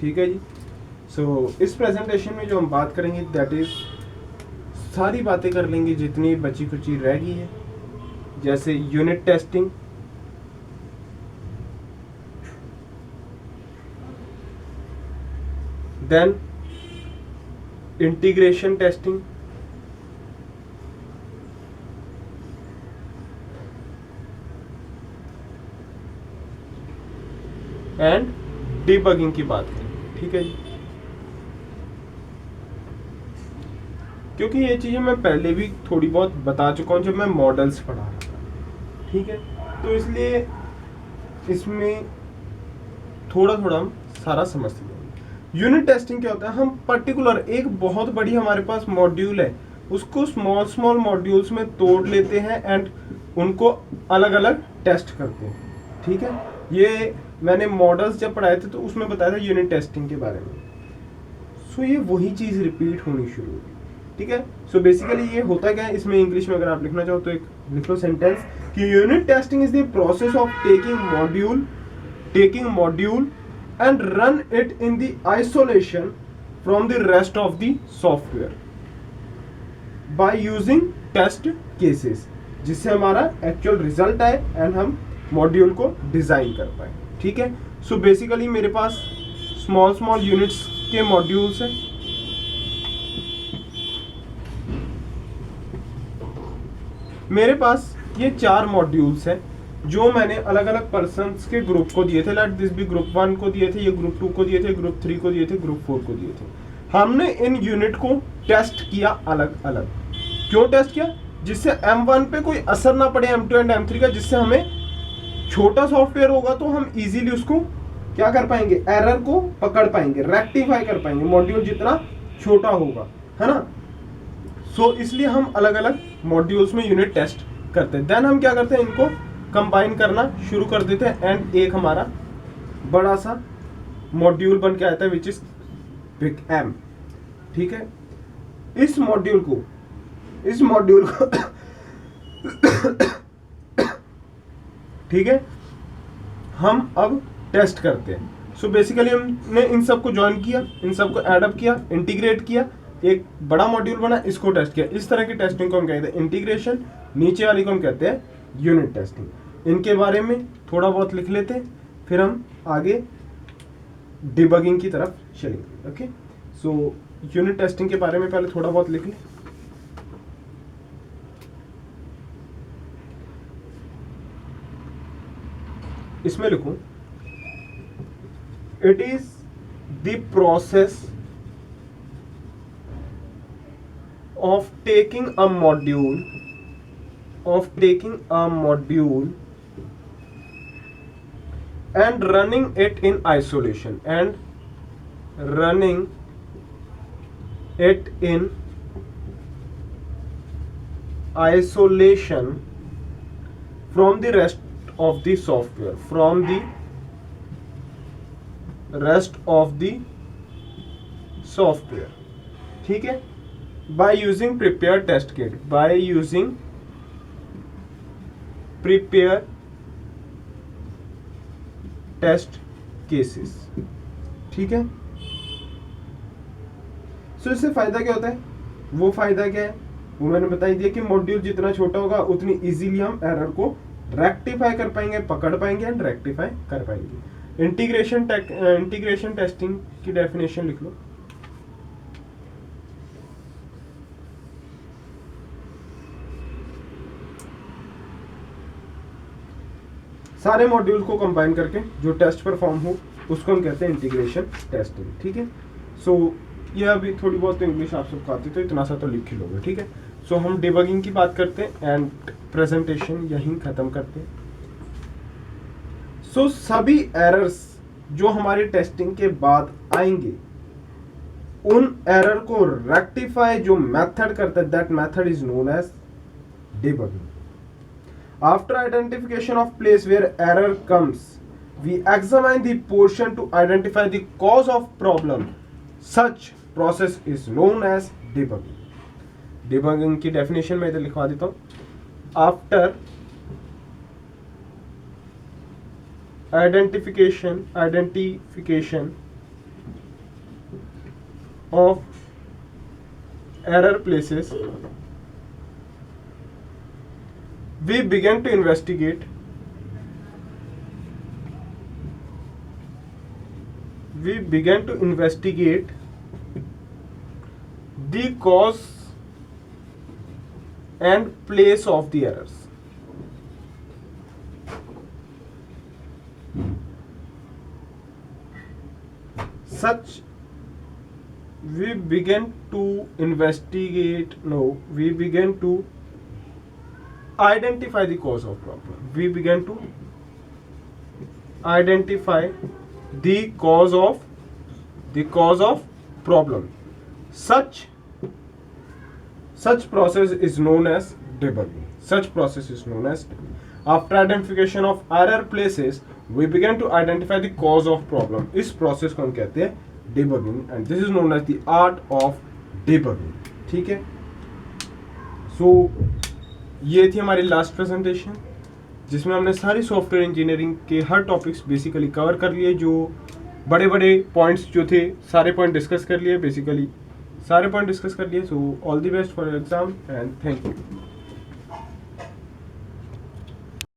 ठीक है जी। सो इस प्रेजेंटेशन में जो हम बात करेंगे दैट इज सारी बातें कर लेंगे जितनी बची कुची रह गई है, जैसे unit testing, then integration testing, and debugging की बात करें। ठीक है जी, क्योंकि ये चीजें मैं पहले भी थोड़ी बहुत बता चुका हूं जब मैं मॉडल्स पढ़ा रहा था। ठीक है, तो इसलिए इसमें थोड़ा थोड़ा हम सारा समझते जाएंगे। यूनिट टेस्टिंग क्या होता है, हम पर्टिकुलर एक बहुत बड़ी हमारे पास मॉड्यूल है, उसको स्मॉल स्मॉल मॉड्यूल्स में तोड़ लेते हैं एंड उनको अलग अलग टेस्ट करते हैं। ठीक है, ये मैंने मॉडल्स जब पढ़ाए थे तो उसमें बताया था यूनिट टेस्टिंग के बारे में। सो ये वही चीज रिपीट होनी शुरू होगी। ठीक है, सो बेसिकली ये होता क्या है, इसमें इंग्लिश में अगर आप लिखना चाहो तो एक लिख लो सेंटेंस कि unit testing is the process of taking module and run it in the isolation from the rest of the software by using test cases, जिससे हमारा एक्चुअल रिजल्ट आए एंड हम मॉड्यूल को डिजाइन कर पाए। ठीक है, सो बेसिकली मेरे पास स्मॉल स्मॉल यूनिट्स के मॉड्यूल्स हैं। मेरे पास ये 4 मॉड्यूल्स हैं जो मैंने अलग अलग पर्सन्स के ग्रुप को दिए थे। लेट दिस भी ग्रुप 1 को दिए थे, ये ग्रुप 2 को दिए थे, ग्रुप 3 को दिए थे, ग्रुप 4 को दिए थे। हमने इन यूनिट को टेस्ट किया अलग अलग। क्यों टेस्ट किया? जिससे M1 पे कोई असर ना पड़े M2 एंड M3 का, जिससे हमें छोटा सॉफ्टवेयर होगा तो हम इजीली उसको क्या कर पाएंगे, एरर को पकड़ पाएंगे, रेक्टिफाई कर पाएंगे, मॉड्यूल जितना छोटा होगा, है ना। सो इसलिए हम अलग अलग मॉड्यूल्स में यूनिट टेस्ट करते हैं। देन हम क्या करते हैं, इनको कंबाइन करना शुरू कर देते हैं एंड एक हमारा बड़ा सा मॉड्यूल बन के आता है विच इज बिग M। ठीक है, इस मॉड्यूल को ठीक है, हम अब टेस्ट करते हैं। सो बेसिकली हमने इन सबको ज्वाइन किया, इन सबको एडअप किया, इंटीग्रेट किया, एक बड़ा मॉड्यूल बना, इसको टेस्ट किया। इस तरह की टेस्टिंग को हम कहते हैं इंटीग्रेशन, नीचे वाली को हम कहते हैं यूनिट टेस्टिंग। इनके बारे में थोड़ा बहुत लिख लेते हैं, फिर हम आगे डिबगिंग की तरफ चलेंगे। ओके, सो यूनिट टेस्टिंग के बारे में पहले थोड़ा बहुत लिख लें। इसमें लिखूं, it is the process of taking a module and running it in isolation from the rest of the software, ठीक है, by using prepared test cases। ठीक है, सो इससे फायदा क्या होता है, वो फायदा क्या है वो मैंने बता ही दिया कि मॉड्यूल जितना छोटा होगा उतनी इजीली हम एरर को रेक्टिफाई कर पाएंगे, पकड़ पाएंगे एंड रेक्टिफाई कर पाएंगे। इंटीग्रेशन टेस्टिंग की डेफिनेशन लिख लो। सारे मॉड्यूल को कंबाइन करके जो टेस्ट परफॉर्म हो उसको हम कहते हैं इंटीग्रेशन टेस्टिंग। ठीक है, सो ये अभी थोड़ी बहुत इंग्लिश आप सबको आती तो इतना सा तो लिख ही लोगे। ठीक है, सो हम डिबगिंग की बात करते हैं एंड प्रेजेंटेशन यहीं खत्म करते हैं। सो सभी एरर्स जो हमारी टेस्टिंग के बाद आएंगे, उन एरर को रेक्टिफाई जो मेथड करता है, that method is known as debugging. After identification of place where error comes, we examine the portion to identify the cause of problem. Such process is known as debugging. Debugging की definition मैं इधर लिखवा देता हूँ। After identification of error places, we began to investigate the cause and place of the errors. We began to identify the cause of problem. We began to identify the cause of problem. Such process is known as debugging. After identification of error places, we began to identify the cause of problem. इस process को हम कहते हैं debugging, and this is known as the art of debugging. ठीक है? So ये थी हमारी लास्ट प्रेजेंटेशन, जिसमें हमने सारी सॉफ्टवेयर इंजीनियरिंग के हर टॉपिक्स बेसिकली कवर कर लिए। जो बड़े बड़े पॉइंट्स जो थे सारे पॉइंट डिस्कस कर लिए। So all the best for your exam and thank you.